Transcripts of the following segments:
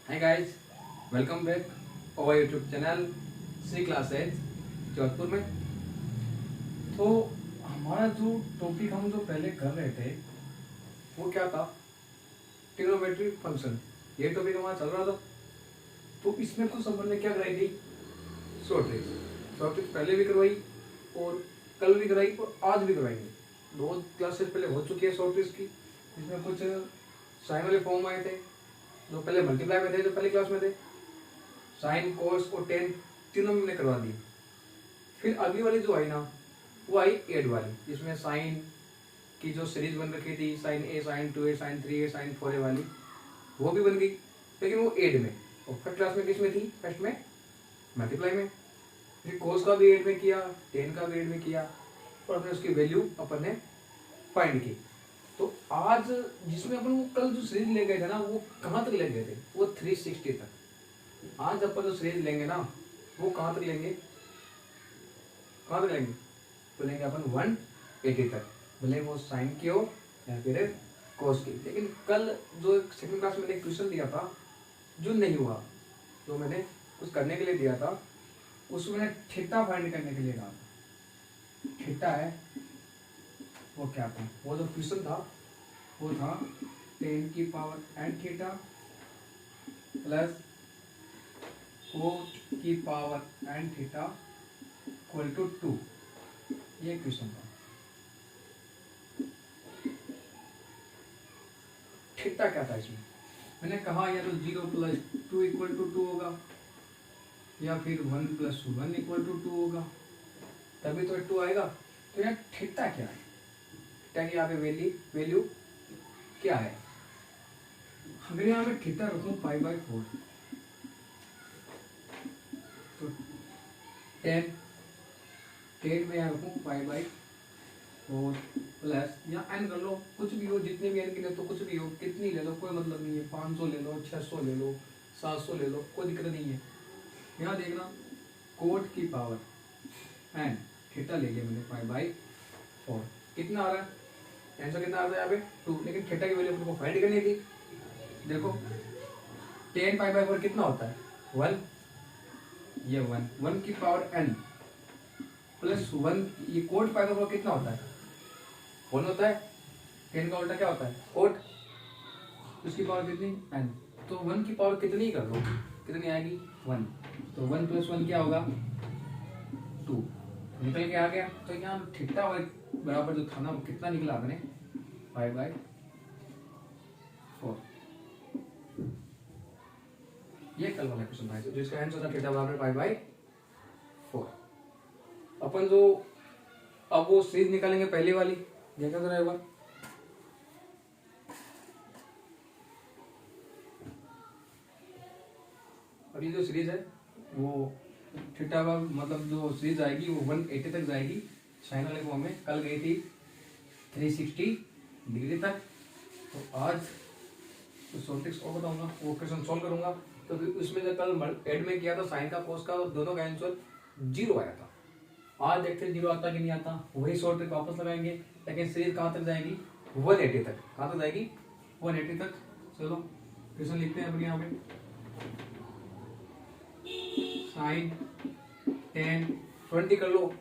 Hi guys, welcome back our YouTube channel C classes Jodhpur में। तो हमारा जो टॉपिक हम जो पहले कर रहे थे वो क्या था? Trigonometry function. ये टॉपिक हमारा चल रहा था। तो इसमें कुछ अपन ने क्या कराई थी? Short tricks. शॉर्ट ट्रिक्स पहले भी करवाई और कल भी कराई और आज भी करवाएंगे। दो क्लासेस पहले हो चुकी है शॉर्ट ट्रिक्स की। इसमें कुछ साइन वाले फॉर्म आए थे जो पहले मल्टीप्लाई में थे, जो पहली क्लास में थे। साइन कोस और टेन तीनों में मैंने करवा दी। फिर अगली वाली जो आई ना, वो आई एड वाली, जिसमें साइन की जो सीरीज बन रखी थी, sine A, sine 2a, sine 3a, sine 4a वाली, वो भी बन गई, लेकिन वो एड में। और फर्स्ट क्लास में किस में थी? फर्स्ट में मल्टीप्लाई में। फिर कोस का भी एड में किया, टेन का भी एड में किया, और अपने उसकी वैल्यू अपन ने फाइंड की। तो आज जिसमें अपन वो कल जो सीरीज ले गए थे ना, वो कहाँ तक ले गए थे? वो 360 तक। आज अपन जो सीरीज लेंगे ना, वो कहाँ तक लेंगे? कहाँ तक लेंगे? तो लेंगे अपन 180 तक, भले वो साइन की हो या फिर कोस की। लेकिन कल जो सेकंड क्लास में मैंने क्वेश्चन दिया था जो नहीं हुआ, जो मैंने कुछ करने के लिए दिया था, उसमें मैंने थीटा फाइंड करने के लिए कहा था। थीटा है वो क्या था? वो जो क्वेश्चन था वो था 10 की पावर n थीटा प्लस 4 की power n theta equal to 2। ये क्वेश्चन था। थीटा क्या था इसमें? मैंने कहा या तो 0 प्लस 2 इक्वल टू 2 होगा, या फिर 1 प्लस 1 इक्वल टू 2 होगा, तभी तो 2 आएगा। तो यार थीटा क्या है? थीटा की यहाँ पे वैल्यू क्या है? अगर यहाँ पे थीटा रखूं π/4, तो 10 में यहाँ रखूं π/4 प्लस, या n कर लो, कुछ भी हो, जितने भी n की ले तो कुछ भी हो, कितनी ले लो कोई मतलब नहीं है। 500 ले लो, 600 ले लो, 700 ले लो, कोई दिक्कत नहीं है। यहाँ देखना, कोट की पावर n थीटा ले लिया मैंने π/4, कितना आ रहा है? आंसर कितना आ रहा है यहाँ पे? 2। लेकिन थीटा की वैल्यू अपने को फाइंड करनी थी। देखो 10 π/4 कितना होता है? 1। ये 1 की पावर n प्लस 1, ये कोट π/4 कितना होता है? 1 होता है। 10 का उल्टा क्या होता है? कोट। उसकी पावर कितनी? n। तो 1 की पावर कितनी कर लो, कितनी आएगी? 1। तो 1 प्लस 1 क्या होगा? 2। निकल के आ गया। तो यहाँ थीटा और बराबर जो था ना, वो कितना निकला आपने? 5/4। ये कल वाला क्वेश्चन था, जो इसका आंसर था थीटा बराबर 5/4। अपन जो अब वो सीरीज निकालेंगे पहली वाली, देखा जरा एक बार। अब ये जो सीरीज है वो थीटा का मतलब जो सीरीज आएगी वो 180 तक जाएगी साइन वाले फॉर्म में। कल गई थी 360 डिग्री तक। तो आज तो शॉर्ट ट्रिक्स और बताऊंगा, वो क्वेश्चन सॉल्व करूंगा। तो उसमें जो कल एड में किया था साइन का कोस का, दोनों का आंसर 0 आया था। आज देखते हैं 0 आता कि नहीं आता। वही शॉर्ट ट्रिक वापस लगाएंगे, लेकिन सीरीज कहाँ तक जाएगी? 180 तक। कहाँ तक जाएगी? 180 तक। चलो क्वेश्चन लिखते हैं अपने यहाँ पे। साइन 10 20 कर लो,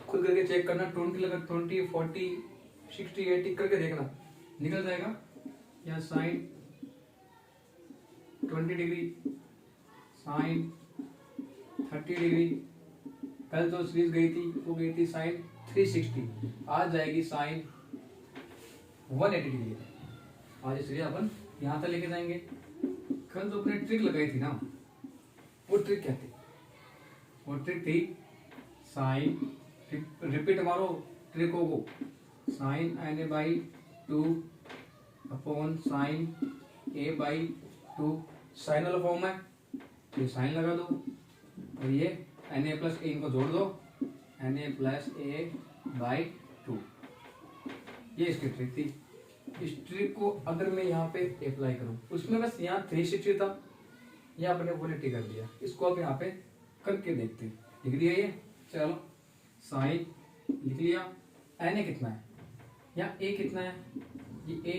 खुद करके चेक करना। 20 लगा, 20 40 60 80 करके देखना, निकल जाएगा। या साइन 20 डिग्री, साइन 30 डिग्री। कल जो सीरीज गई थी वो गई थी साइन 360, आज जाएगी साइन 180 डिग्री। आज सीरीज अपन यहाँ तक लेके जाएंगे। कल जो अपने ट्रिक लगाई थी ना, वो ट्रिक क्या थी? वो ट्रिक थी साइन, रिपीट मारो ट्रिकों को, sine na/2 upon sine a/2। Sine वाला फॉर्म है तो साइन लगा दो, और ये na प्लस a इनको जोड़ दो, na प्लस a/2। ये इसकी ट्रिक थी। इस ट्रिक को अगर मैं यहाँ पे अप्लाई करूँ, उसमें बस यहाँ 360 था, यहाँ अपने 180 कर दिया। इसको अब यहाँ पे करके देखते हैं। लिख दिया ये, चलो साइन लिख लिया। na कितना है? यहाँ a कितना है? ये a,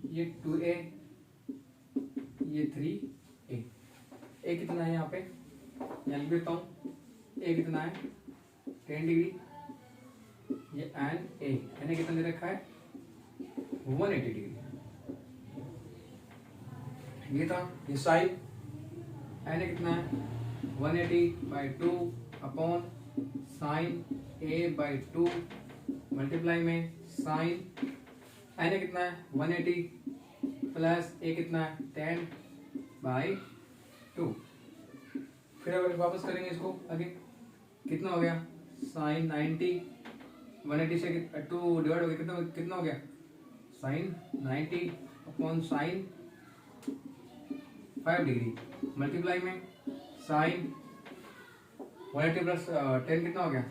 ये 2a, ये 3a। ए कितना है यहाँ पे, यहाँ लिख देता हूँ। ए कितना है 10 डिग्री, ये एन ए, मैंने कितना दे रखा है 180 डिग्री। ये था ये साइन, एन ए कितना है 180/2 upon sine A by 2 multiply में साइन एन ए कितना है 180 प्लस ए कितना है 10/2। फिर अगर वापस करेंगे इसको आगे, कितना हो गया साइन 90, 180 से 2 डिवाइड हो गया, कितना हो गया sine 90 upon sine 5 degree multiply में साइन 180 प्लस 10 कितना हो गया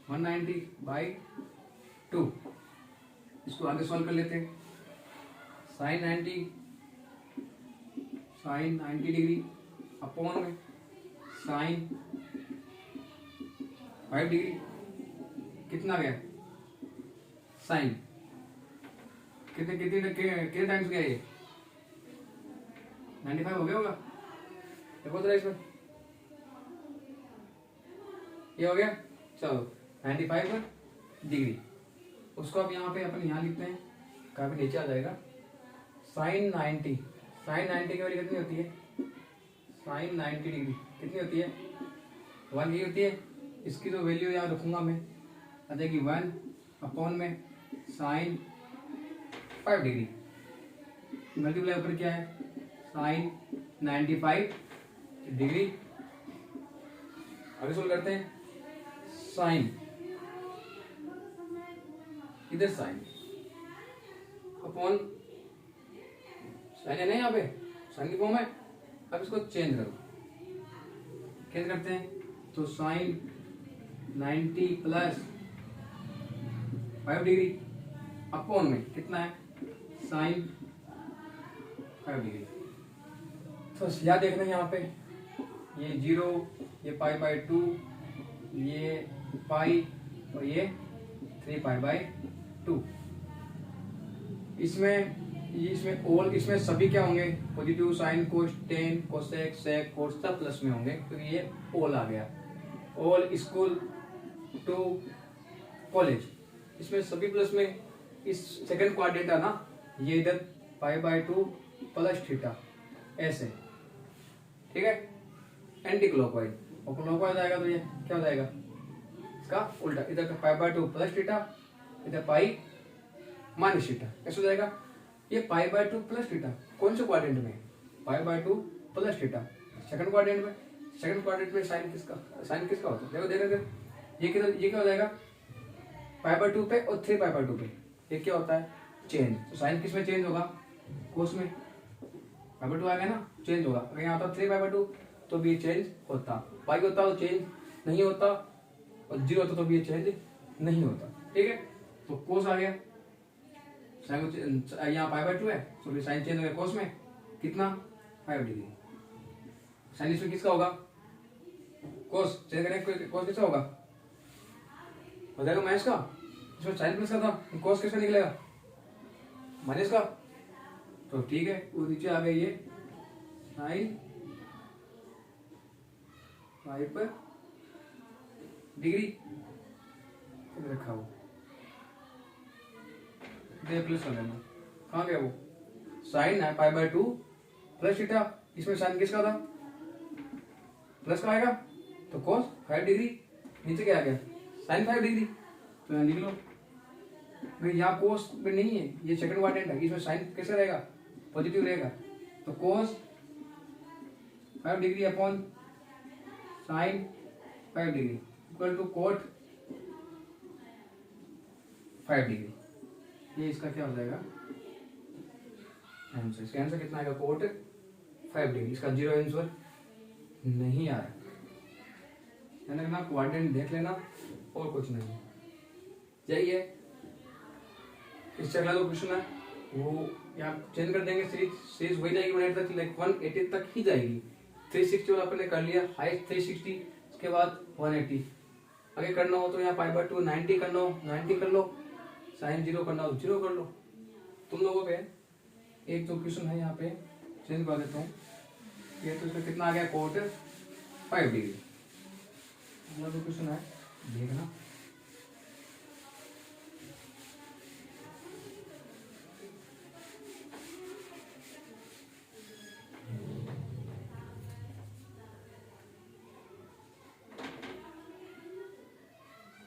190/2। इसको आगे सॉल्व कर लेते हैं। साइन 90 डिग्री अपॉन में साइन 5 डिग्री कितना गया साइन, कितने कितने कितने टाइम्स गया ये 95 हो गया होगा, देखो जरा इसमें ये हो गया। चलो 95 डिग्री, उसको अब यहाँ पे अपन यहाँ लिखते हैं, काफी नीचे आ जाएगा। साइन 90 की वैल्यू कितनी होती है साइन 90 डिग्री कितनी होती है 1 की होती है। इसकी तो वैल्यू यहाँ रखूंगा मैं, आ जाएगी 1 अपॉन में साइन 5 डिग्री मल्टीप्लाई ऊपर क्या है साइन 95 डिग्री। आगे सोल्व करते हैं। साइन इधर साइन अपॉन साइन है ना यहाँ पे, साइन की फॉर्म है। अब इसको चेंज करो, चेंज करते हैं तो साइन 90 प्लस 5 डिग्री अपॉन में कितना है साइन 5 डिग्री। तो याद देखना यहाँ पे ये 0, ये π/2, ये पाई और ये 3π/2। इसमें ऑल, इसमें सभी क्या होंगे positive sine cos 10 cosec sec cos सब प्लस में होंगे, क्योंकि ये ऑल आ गया। ऑल स्कूल टू कॉलेज, इसमें सभी प्लस में। इस सेकंड क्वाड्रेंट है ना, ये इधर π/2 प्लस थीटा ऐसे, ठीक है एंटी क्लॉकवाइज। और क्लॉकवाइज आएगा तो ये क्या हो जाएगा इसका उल्टा, इधर का π/2 प्लस थीटा, इधर पाई माइनस थीटा, कैसे हो जाएगा ये π/2 प्लस थीटा कौन से क्वाड्रेंट में π/2 प्लस थीटा सेकंड क्वाड्रेंट में। सेकंड क्वाड्रेंट में साइन किसका होता है देखो देखो ये क्या हो जाएगा π/2 पे और 3π/2 पे, ये क्या होता है चेंज। तो साइन किस में चेंज होगा कोस में, π/2 आ गया ना चेंज होगा। अगर यहाँ होता 3π/2 तो भी ये चेंज होता, पाई होता तो चेंज नहीं होता, और 0 होता तो भी ये चेंज नहीं होता, ठीक है। तो कोस आ गया, साइन यहाँ π/2 है तो साइन चेंज हो गया कोस में कितना 5 डिग्री। साइन इसमें किसका होगा कोस चेंज करें, कोस किसका होगा हो जाएगा माइनस का। इसमें साइन प्लस का था, कोस किसका निकलेगा माइनस का। तो ठीक है वो नीचे आ गई ये साइन 5 डिग्री रखा वो प्लस कर लेना, कहाँ गया वो साइन है π/2 प्लस थीटा, इसमें साइन किसका था प्लस का आएगा, तो cos 5 डिग्री नीचे क्या आ गया साइन 5 डिग्री। तो यहाँ लिख लो, यहाँ कोस में नहीं है, ये सेकंड क्वाड्रेंट है, इसमें साइन कैसे रहेगा पॉजिटिव रहेगा। तो cos 5 degree upon sine 5 degree equal to cot 5 degree. ये इसका क्या हो जाएगा आंसर। इसका आंसर कितना आएगा कोट 5 डिग्री। इसका 0 आंसर नहीं आया, ना क्वाड्रेंट देख लेना और कुछ नहीं। यही है, इससे अगला जो क्वेश्चन है वो यहाँ चेंज कर देंगे, सीरीज वही जाएगी 180 तक, लाइक 180 तक ही जाएगी। 360 वाला अपने कर लिया, हाइस्ट 360, उसके बाद 180। आगे करना हो तो यहाँ π/2 90 करना हो 90 कर लो, साइन 0 करना हो 0 कर लो। तुम लोगों पे एक जो क्वेश्चन है यहाँ पे चेंज कर देता हूँ। ये तो इसका कितना आ गया, कोट 5 डिग्री। अगला जो क्वेश्चन है देखना,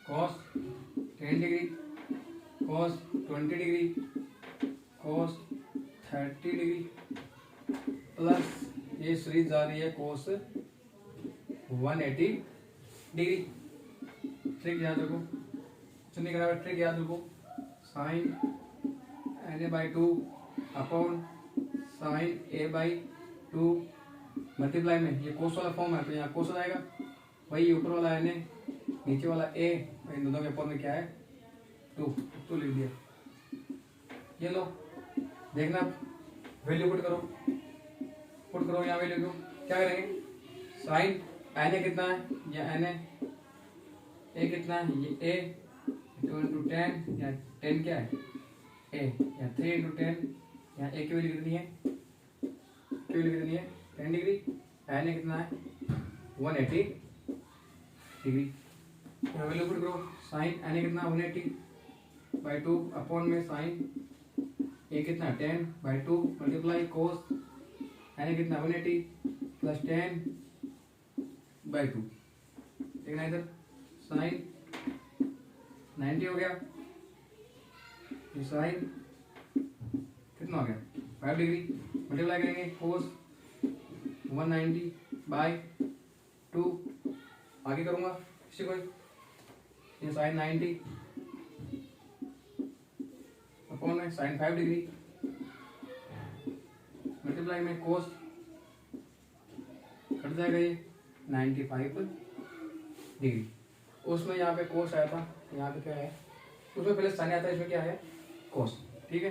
cos 10 degree, cos 20 degree, cos 30 degree plus ये सीरीज आ रही है cos 180 डिग्री। ट्रिक याद रखो, चुनने के अलावा ट्रिक याद रखो, sign Na/2 upon sine A/2 multiply में ये कोस वाला फॉर्म है तो यहाँ कोस आएगा, वही ऊपर वाला है Na, नीचे वाला A, इन दोनों के अपॉन में क्या है 2 लिख दिया। ये लो देखना, वैल्यू पुट करो यहाँ वैल्यू दो, क्या करेंगे, साइन Na कितना है, या Na A कितना है, ये A 2 × 10 या 10 क्या है A, या 3 × 10, यहाँ A की वैल्यू कितनी है, 10 डिग्री, Na कितना है 180 डिग्री। यहाँ वैल्यू पुट करो, साइन Na कितना 180/2 अपॉन में साइन A कितना 10/2 मल्टीप्लाई कोस Na कितना 180 प्लस 10/2। देखना इधर साइन 90 हो गया, ये साइन कितना हो गया 5 डिग्री, मल्टीप्लाई करेंगे कोस 190/2, आगे करूंगा किसी को, ये साइन 90 अपॉन में साइन 5 डिग्री मल्टीप्लाई में कोस, कट जाएगा ये 95 डिग्री। उसमें यहाँ पे कोस आया था, यहाँ पे क्या है, उसमें पहले साइन आता है, इसमें क्या है कोस। ठीक है,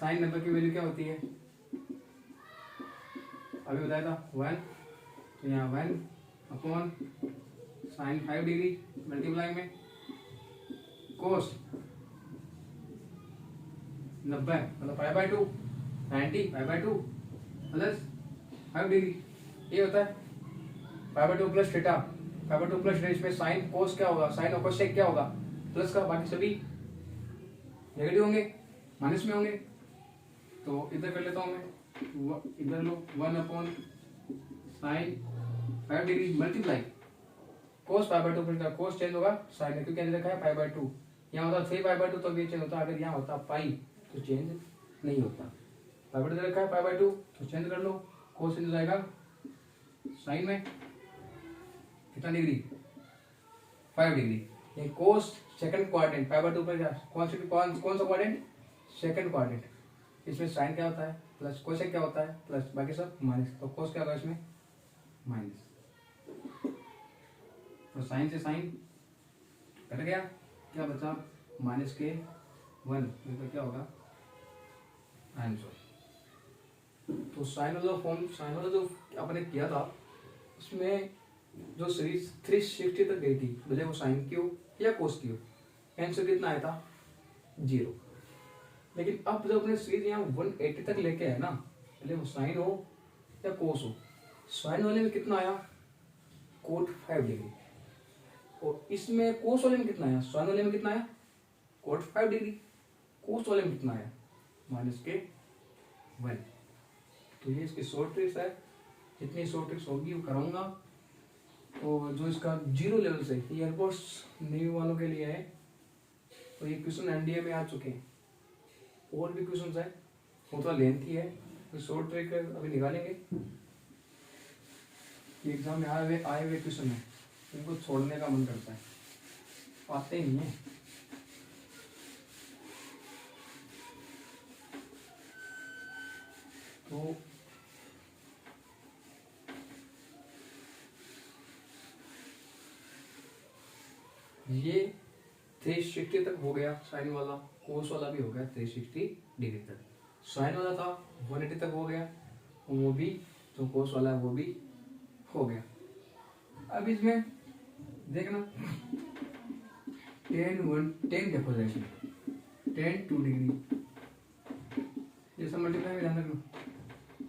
साइन 90 की वैल्यू क्या होती है, अभी बताया था 1, तो यहाँ 1 अपॉन साइन 5 डिग्री मल्टीप्लाई में कोस 90 मतलब 5/2 90 5/2 प्लस 5 डिग्री, ये होता है 5/2 प्लस थीटा, 5/2 प्लस थीटा, इसमें साइन कोस क्या होगा, साइन और कोसेक क्या होगा प्लस का, बाकी सभी नेगेटिव होंगे, माइनस में होंगे। तो इधर कर लेता हूँ मैं, इधर लो 1 अपॉन साइन 5 डिग्री मल्टीप्लाई कोस 5/2 प्लस कोस चेंज होगा साइन में, क्योंकि रखा है 5/2, यहाँ होता 3/2 तो ये चेंज होता, अगर यहाँ होता पाई तो चेंज नहीं होता। 5/2 रखा है 5/2 तो चेंज कर लो, कोस चेंज हो जाएगा साइन में कितना डिग्री 5 डिग्री। ये कोस सेकंड क्वाड्रेंट 5/2 पर कौन सा क्वाड्रेंट, सेकंड क्वाड्रेंट, इसमें साइन क्या होता है प्लस, कोसेक क्या होता है प्लस, बाकी सब माइनस, तो कोस क्या होगा इसमें माइनस, तो साइन से साइन कट गया, क्या बचा -1, तो क्या होगा आंसर। तो साइन वाला फॉर्म, साइन वाला जो अपने किया था उसमें जो सीरीज 360 तक गई थी, भले वो साइन की हो या कोस की हो, आंसर कितना आया था 0। लेकिन अब जब अपने सीरीज यहाँ 180 तक लेके आए ना, भले वो साइन हो या कोस हो, साइन वाले में कितना आया कोट 5 डिग्री, और इसमें कोस वाले में कितना आया, साइन वाले में कितना आया कोट 5 डिग्री, कोस वाले में कितना आया -1। तो ये इसकी शॉर्ट ट्रिक्स है, जितनी शॉर्ट ट्रिक्स होगी वो कराऊंगा। तो जो इसका 0 लेवल से एयरफोर्स नेवी वालों के लिए है, तो ये क्वेश्चन एनडीए में आ चुके हैं, और भी क्वेश्चन है, वो थोड़ा लेंथी है, तो शॉर्ट ट्रिक अभी निकालेंगे। एग्जाम में आए हुए क्वेश्चन है, इनको छोड़ने का मन करता है, आते ही नहीं है। तो ये 360 तक हो गया साइन वाला, कोस वाला भी हो गया 360 डिग्री तक, साइन वाला था 180 तक हो गया, वो भी जो कोस वाला है वो भी हो गया। अब इसमें देखना 10 देखो जैसे 10 2 डिग्री, ये सब मल्टीप्लाई में ध्यान रखना,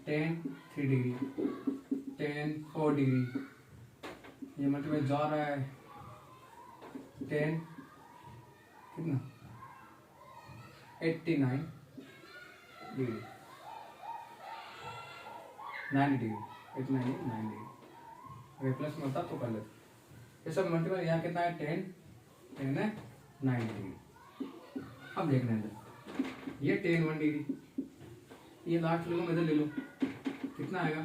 टेन 3 डिग्री, टेन 4 डिग्री, ये मल्टीप्लाई जा रहा है, टेन कितना 89 डिग्री, 90 डिग्री, 89 डिग्री। अगर प्लस में होता तो कर लेते। ये सब मल्टीप्लाई, यहाँ कितना है 10 है 9 डिग्री। अब देखना है ये 10 1 डिग्री, ये लास्ट ले लो, इधर ले लो, कितना आएगा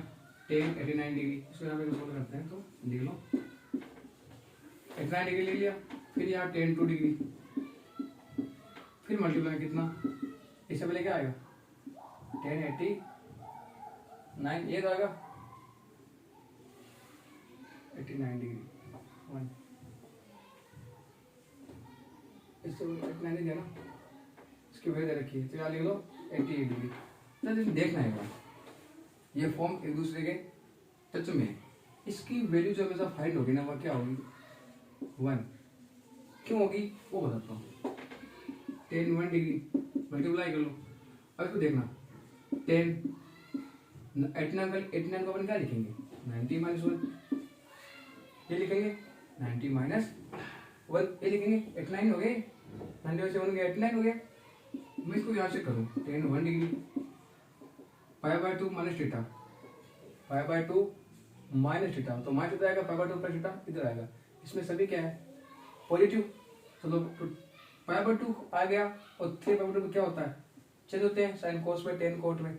10 89 डिग्री। इसको यहाँ पे सोल्व करते हैं तो लिख लो 89 डिग्री ले लिया, फिर यहाँ 10 2 डिग्री, फिर मल्टीप्लाई कितना, इससे पहले क्या आएगा 10 89, ये तो आएगा 89 डिग्री 1, इससे 89 दिया ना, इसकी वजह दे रखी है, तो यहाँ लिख लो 88 डिग्री। तो देखना है ये फॉर्म एक दूसरे के टच में है, इसकी वैल्यू जो हमेशा फाइंड होगी ना वो क्या होगी 1, क्यों होगी वो बताता हूँ। 10 1 डिग्री मल्टीप्लाई कर लो, अब इसको देखना 10 89 को अपन क्या लिखेंगे 90 माइनस 1, ये लिखेंगे 90 माइनस 1, ये लिखेंगे 89 हो गए, 90 से 1 हो गया 89 हो गया। मैं इसको यहाँ से करूँ 10 1 degree, pi by 2 minus theta, pi by 2 minus theta, तो माइनस थीटा आएगा, पाई बाय 2 प्लस थीटा इधर आएगा, इसमें सभी क्या है पॉजिटिव, तो पाई बाय 2 आ गया, और 3 पाई बाय 2 क्या होता है चेंज होते हैं, साइन कोस में 10 कोट में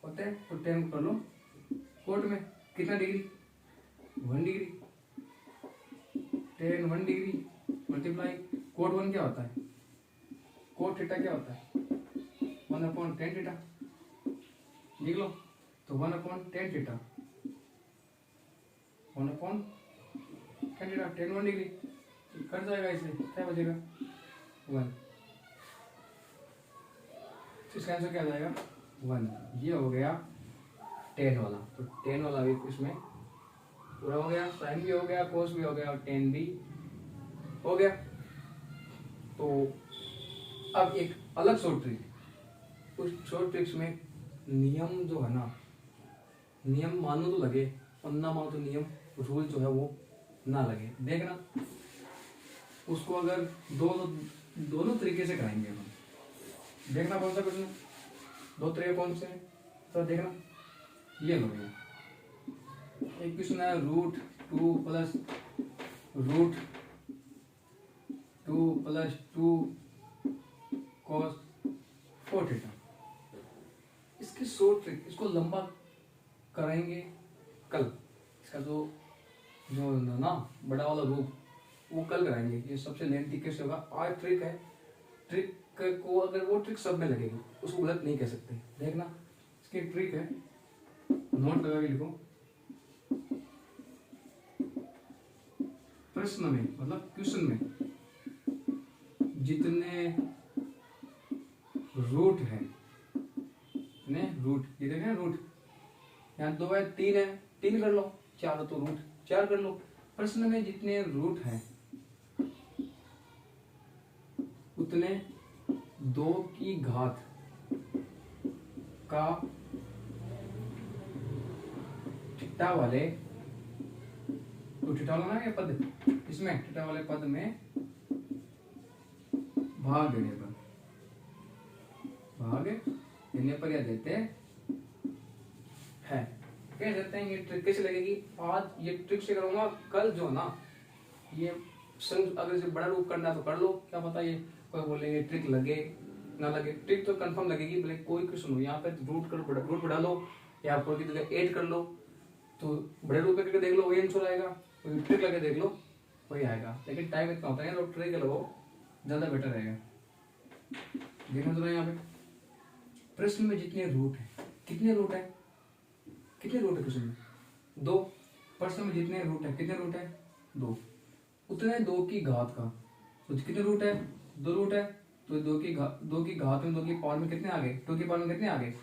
होते हैं, तो 10 कर लो कोट में कितना degree 1 degree, 10 1 degree multiply cot 1 क्या होता है, कोट थीटा क्या होता है 1/10 थीटा, लिख लो, तो 1/10 थीटा, 1/10 थीटा 10 1 डिग्री कट जाएगा, इसे क्या बचेगा 1, इसका आंसर क्या आ जाएगा 1। ये हो गया 10 वाला, तो 10 वाला भी इसमें पूरा हो गया, साइन भी हो गया, कोस भी हो गया, और 10 भी हो गया। तो अब एक अलग शॉर्ट ट्रिक, उस शॉर्ट ट्रिक्स में नियम जो है ना, नियम मानो तो लगे और ना मानो तो नियम रूल जो है वो ना लगे, देखना उसको अगर दोनों तरीके से कराएंगे हम, देखना कौन सा क्वेश्चन, 2 तरीके कौन से हैं तो देखना, ये लो एक क्वेश्चन है √2 प्लस √2 cos 4 थीटा। इसकी शॉर्ट ट्रिक, इसको लंबा कराएंगे कल, इसका जो ना बड़ा वाला रूप वो कल कराएंगे, ये सबसे लेंथी कैसे होगा। आज ट्रिक है, ट्रिक को अगर वो ट्रिक सब में लगेगी उसको गलत नहीं कह सकते, देखना इसकी ट्रिक है, नोट लगा के लिखो, प्रश्न में मतलब क्वेश्चन में जितने रूट है, रूट ये देखें रूट, यहाँ 2 है 3 है 3 कर लो, 4 हो तो रूट 4 कर लो। प्रश्न में जितने रूट हैं उतने 2 की घात का थीटा वाले, तो थीटा वाला ना ये पद, इसमें थीटा वाले पद में भाग देने पर या देते हैं, कह देते हैं। ये ट्रिक कैसे लगेगी, आज ये ट्रिक से करूंगा, कल जो ना ये अगर इसे बड़ा रूप करना तो कर लो, क्या पता ये कोई बोलेंगे ट्रिक लगे ना लगे, ट्रिक तो कंफर्म लगेगी, भले कोई क्वेश्चन हो, यहाँ पे रूट बढ़ा लो या कोई की जगह 8 कर लो, तो बड़े रूप करके देख लो वही आंसर आएगा, कोई ट्रिक लगे देख लो वही आएगा, लेकिन टाइम इतना होता है, तो ट्रिक लगाओ ज्यादा बेटर रहेगा। देखना तो यहाँ पे प्रश्न में जितने रूट है, कितने रूट है प्रश्न में 2, प्रश्न में जितने रूट है, कितने रूट है 2, उतने 2 की घात का, तो कितने रूट है 2 रूट है, तो 2 की घात में 2 की पावर में कितने आ गए, 2 की पावर में कितने आ गए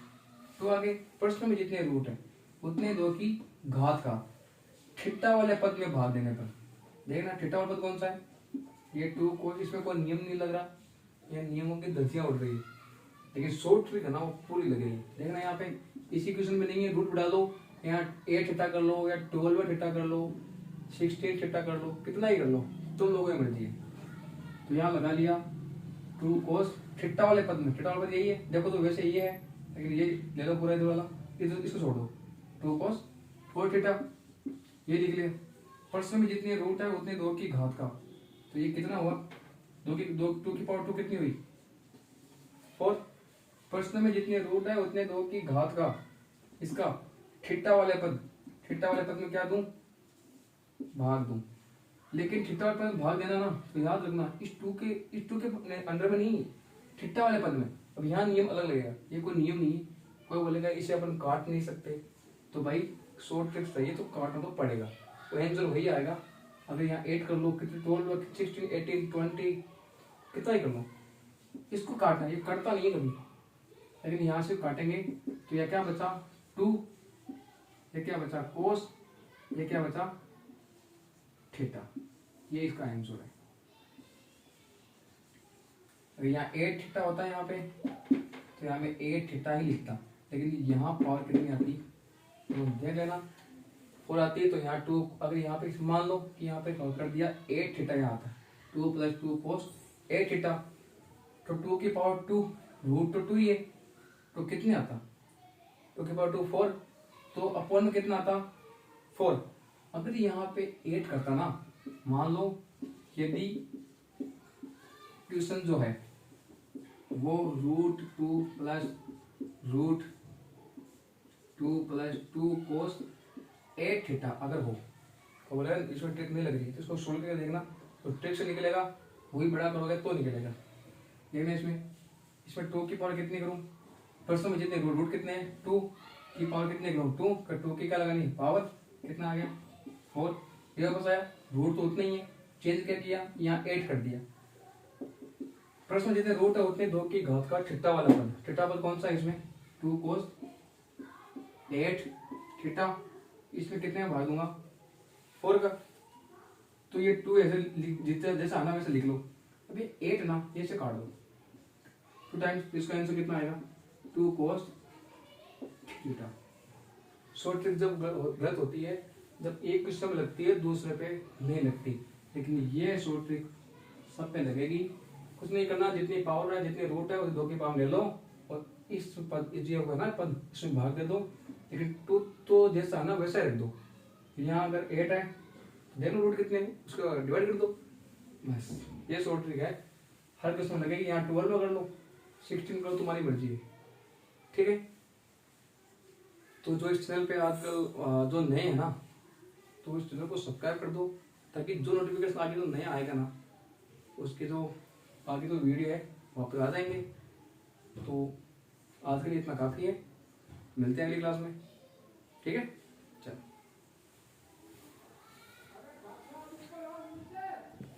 2 आ गए। प्रश्न में जितने रूट है उतने 2 की घात का थीटा वाले पद में भाग देने पर, देखना थीटा वाला पद कौन सा है, ये 2, को इसमें कोई नियम नहीं लग रहा, ये नियमों की धज्जियां उड़ रही है, लेकिन शॉर्ट ट्रिक है ना वो पूरी लगेगी। देखना यहाँ पे इसी क्वेश्चन में नहीं है, रूट बढ़ा लो, यहाँ 8 थीटा कर लो या 12 थीटा कर लो, 16 थीटा कर लो, कितना ही कर लो, तुम लोगों की मर्जी है। तो यहाँ लगा लिया 2 cos थीटा वाले पद में, थीटा वाला पद यही है, देखो तो वैसे ये है, लेकिन ये ले लो पूरा इधर वाला, इसको छोड़ दो, 2 cos 4 थीटा, ये लिख लिया। प्रश्न में जितने रूट है उतने 2 की घात का, तो ये कितना हुआ, 2 की पावर 2 कितनी हुई 4। प्रश्न में जितने रूट है उतने 2 की घात का, इसका थीटा वाले पद में क्या दूं, भाग दूं। लेकिन थीटा वाले पद में भाग देना ना, तो याद रखना इस 2 के अंडर में नहीं, थीटा वाले पद में। अब यहाँ नियम अलग लगेगा, ये कोई नियम नहीं है, कोई बोलेगा इसे अपन काट नहीं सकते, तो भाई शॉर्ट ट्रिक चाहिए तो काटना तो पड़ेगा, तो आंसर वही आएगा। अगर यहाँ 8 कर लो, कितने 12 16 18 20 कितना ही कर लो, इसको काटना, ये कटता नहीं है कभी, लेकिन यहाँ से काटेंगे तो यह क्या बचा 2, ये क्या बचा कोस, ये क्या बचा थीटा, ये इसका आंसर है। अगर यहाँ 8 थीटा होता है यहाँ पे, तो यहाँ में 8 थीटा ही लिखता, लेकिन यहाँ पावर कितनी आती तो देख लेना, 4 आती है, तो यहाँ 2, अगर यहाँ पे मान लो कि यहाँ पे कर दिया 8 थीटा, यहाँ आता है 2 + 2 cos 8 थीटा, तो 2 की पावर 2, रूट तो 2 ही है, तो कितने आता 2 की पावर 2 4, तो अपॉन में कितना आता 4। अगर यहाँ पे 8 करता ना, मान लो यदि क्वेश्चन जो है वो √2 + √2 cos 8 थीटा अगर हो, तो बोलेगा इसमें ट्रिक नहीं लग रही, तो इसको सोल्व करके देखना, तो ट्रिक से निकलेगा, वही बड़ा करोगे तो निकलेगा। देखना इसमें 2 की पावर कितनी करूं, प्रश्न में जितने रूट कितने हैं 2 की पावर कितने करूं 2 का, 2 की क्या लगानी पावर, कितना आ गया 4, ये वापस आया, रूट तो उतना ही है, चेंज क्या किया यहाँ 8 कर दिया। प्रश्न जितने रूट है उतने 2 की घात का थीटा वाला पद, थीटा पद कौन सा है इसमें 2 cos 8 थीटा, इसमें कितने भाग दूंगा 4 का, तो ये 2 ऐसे जितना जैसा आना वैसे लिख लो। अभी 8 ना ये से काट दो 2 टाइम्स, इसका आंसर कितना आएगा 2 cos थीटा। शॉर्ट ट्रिक जब गलत होती है, जब एक क्वेश्चन में लगती है दूसरे पे नहीं लगती, लेकिन ये शॉर्ट ट्रिक सब पे लगेगी। कुछ नहीं करना, जितनी पावर है जितने रूट है उस 2 की पावर ले लो, और इस पद जो है ना पद इसमें भाग दे दो, लेकिन 2 तो जैसा ना वैसा रख दो। यहाँ अगर 8 है तो देख लो रूट कितने हैं, उसको डिवाइड कर दो, बस ये शॉर्ट ट्रिक है, हर क्वेश्चन में लगेगी। यहाँ 12 कर लो, 16 करो, तुम्हारी मर्जी है, ठीक है। तो जो इस चैनल पे आजकल जो नए हैं ना, तो इस चैनल को सब्सक्राइब कर दो, ताकि जो नोटिफिकेशन आगे जो नया आएगा ना, उसके जो आगे जो वीडियो है वो आप आ जाएंगे। तो आज के लिए इतना काफ़ी है, मिलते हैं अगली क्लास में, ठीक है।